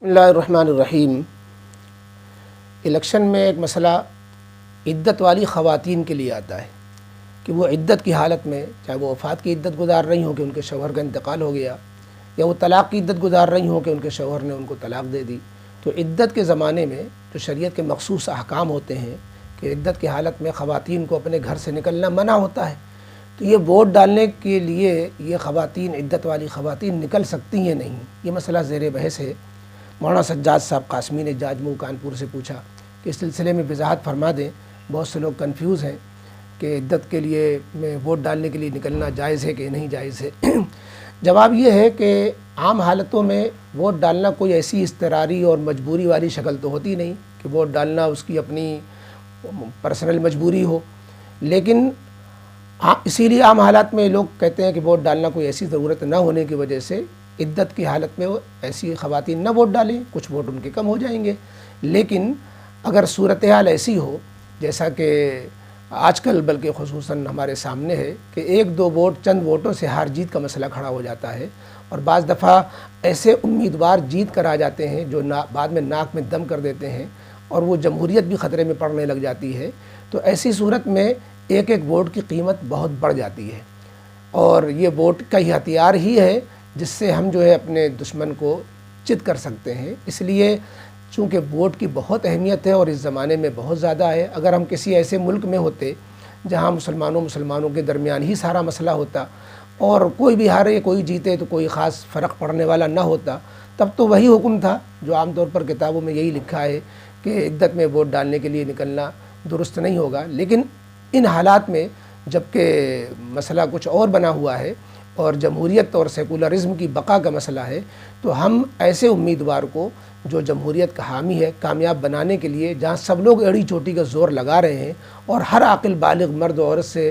بسم اللہ الرحمن الرحیم۔ الیکشن میں ایک مسئلہ عدت والی خواتین کے لیے آتا ہے کہ وہ عدت کی حالت میں، چاہے وہ وفات کی عدت گزار رہی ہوں کہ ان کے شوہر کا انتقال ہو گیا، یا وہ طلاق کی عدت گزار رہی ہوں کہ ان کے شوہر نے ان کو طلاق دے دی، تو عدت کے زمانے میں جو شریعت کے مخصوص احکام ہوتے ہیں کہ عدت کی حالت میں خواتین کو اپنے گھر سے نکلنا منع ہوتا ہے، تو یہ ووٹ ڈالنے کے لیے یہ خواتین، عدت والی خواتین نکل سکتی ہیں نہیں، یہ مسئلہ زیر بحث ہے۔ مولانا سجاد صاحب قاسمی نے جاجمو کانپور سے پوچھا کہ اس سلسلے میں وضاحت فرما دیں، بہت سے لوگ کنفیوز ہیں کہ عدت کے لیے میں ووٹ ڈالنے کے لیے نکلنا جائز ہے کہ نہیں جائز ہے۔ جواب یہ ہے کہ عام حالتوں میں ووٹ ڈالنا کوئی ایسی اضطراری اور مجبوری والی شکل تو ہوتی نہیں کہ ووٹ ڈالنا اس کی اپنی پرسنل مجبوری ہو، لیکن اسی لیے عام حالات میں لوگ کہتے ہیں کہ ووٹ ڈالنا کوئی ایسی ضرورت نہ ہونے کی وجہ سے عدت کی حالت میں وہ ایسی خواتین نہ ووٹ ڈالیں، کچھ ووٹ ان کے کم ہو جائیں گے۔ لیکن اگر صورتحال ایسی ہو جیسا کہ آج کل بلکہ خصوصاً ہمارے سامنے ہے کہ ایک دو ووٹ، چند ووٹوں سے ہار جیت کا مسئلہ کھڑا ہو جاتا ہے، اور بعض دفعہ ایسے امیدوار جیت کر آ جاتے ہیں جو بعد میں ناک میں دم کر دیتے ہیں اور وہ جمہوریت بھی خطرے میں پڑنے لگ جاتی ہے، تو ایسی صورت میں ایک ایک ووٹ کی قیمت بہت بڑھ جاتی ہے، اور یہ ووٹ کا ہی ہتھیار ہی ہے جس سے ہم جو ہے اپنے دشمن کو چت کر سکتے ہیں۔ اس لیے چونکہ ووٹ کی بہت اہمیت ہے اور اس زمانے میں بہت زیادہ ہے، اگر ہم کسی ایسے ملک میں ہوتے جہاں مسلمانوں کے درمیان ہی سارا مسئلہ ہوتا اور کوئی بھی ہارے کوئی جیتے تو کوئی خاص فرق پڑنے والا نہ ہوتا، تب تو وہی حکم تھا جو عام طور پر کتابوں میں یہی لکھا ہے کہ عدت میں ووٹ ڈالنے کے لیے نکلنا درست نہیں ہوگا۔ لیکن ان حالات میں جب کہ مسئلہ کچھ اور بنا ہوا ہے اور جمہوریت اور سیکولرزم کی بقا کا مسئلہ ہے، تو ہم ایسے امیدوار کو جو جمہوریت کا حامی ہے کامیاب بنانے کے لیے، جہاں سب لوگ ایڑی چوٹی کا زور لگا رہے ہیں اور ہر عاقل بالغ مرد و عورت سے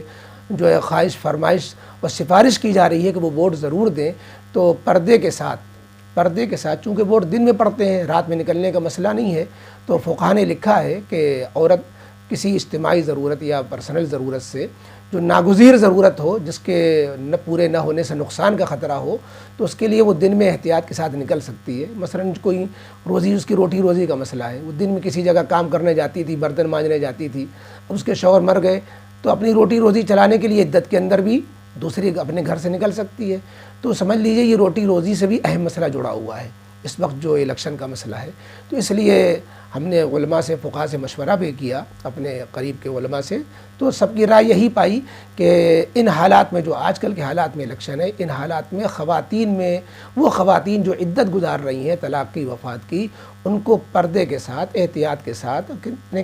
جو ہے خواہش، فرمائش اور سفارش کی جا رہی ہے کہ وہ ووٹ ضرور دیں، تو پردے کے ساتھ چونکہ ووٹ دن میں پڑتے ہیں، رات میں نکلنے کا مسئلہ نہیں ہے، تو فقہا نے لکھا ہے کہ عورت کسی اجتماعی ضرورت یا پرسنل ضرورت سے جو ناگزیر ضرورت ہو، جس کے پورے نہ ہونے سے نقصان کا خطرہ ہو، تو اس کے لیے وہ دن میں احتیاط کے ساتھ نکل سکتی ہے۔ مثلا کوئی روزی، اس کی روٹی روزی کا مسئلہ ہے، وہ دن میں کسی جگہ کام کرنے جاتی تھی، برتن مانجنے جاتی تھی، اب اس کے شوہر مر گئے تو اپنی روٹی روزی چلانے کے لیے عدت کے اندر بھی دوسری اپنے گھر سے نکل سکتی ہے۔ تو سمجھ لیجئے یہ روٹی روزی سے بھی اہم مسئلہ جڑا ہوا ہے اس وقت جو الیکشن کا مسئلہ ہے۔ تو اس لیے ہم نے علماء سے، فقہا سے مشورہ بھی کیا، اپنے قریب کے علماء سے، تو سب کی رائے یہی پائی کہ ان حالات میں، جو آج کل کے حالات میں الیکشن ہے، ان حالات میں خواتین میں، وہ خواتین جو عدت گزار رہی ہیں طلاق کی، وفات کی، ان کو پردے کے ساتھ، احتیاط کے ساتھ،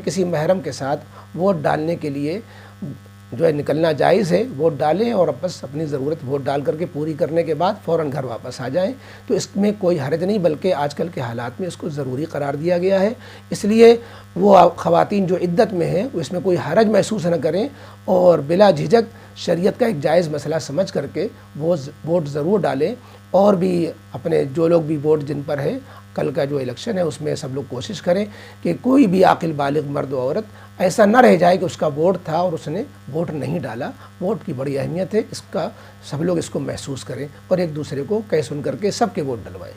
کسی محرم کے ساتھ ووٹ ڈالنے کے لیے جو ہے نکلنا جائز ہے۔ ووٹ ڈالیں اور بس اپنی ضرورت ووٹ ڈال کر کے پوری کرنے کے بعد فوراً گھر واپس آ جائیں، تو اس میں کوئی حرج نہیں، بلکہ آج کل کے حالات میں اس کو ضروری قرار دیا گیا ہے۔ اس لیے وہ خواتین جو عدت میں ہیں وہ اس میں کوئی حرج محسوس نہ کریں اور بلا جھجک شریعت کا ایک جائز مسئلہ سمجھ کر کے وہ ووٹ ضرور ڈالیں، اور بھی اپنے جو لوگ بھی ووٹ جن پر ہے، کل کا جو الیکشن ہے اس میں سب لوگ کوشش کریں کہ کوئی بھی عاقل بالغ مرد و عورت ایسا نہ رہ جائے کہ اس کا ووٹ تھا اور اس نے ووٹ نہیں ڈالا۔ ووٹ کی بڑی اہمیت ہے، اس کا سب لوگ اس کو محسوس کریں اور ایک دوسرے کو کہہ سن کر کے سب کے ووٹ ڈلوائیں۔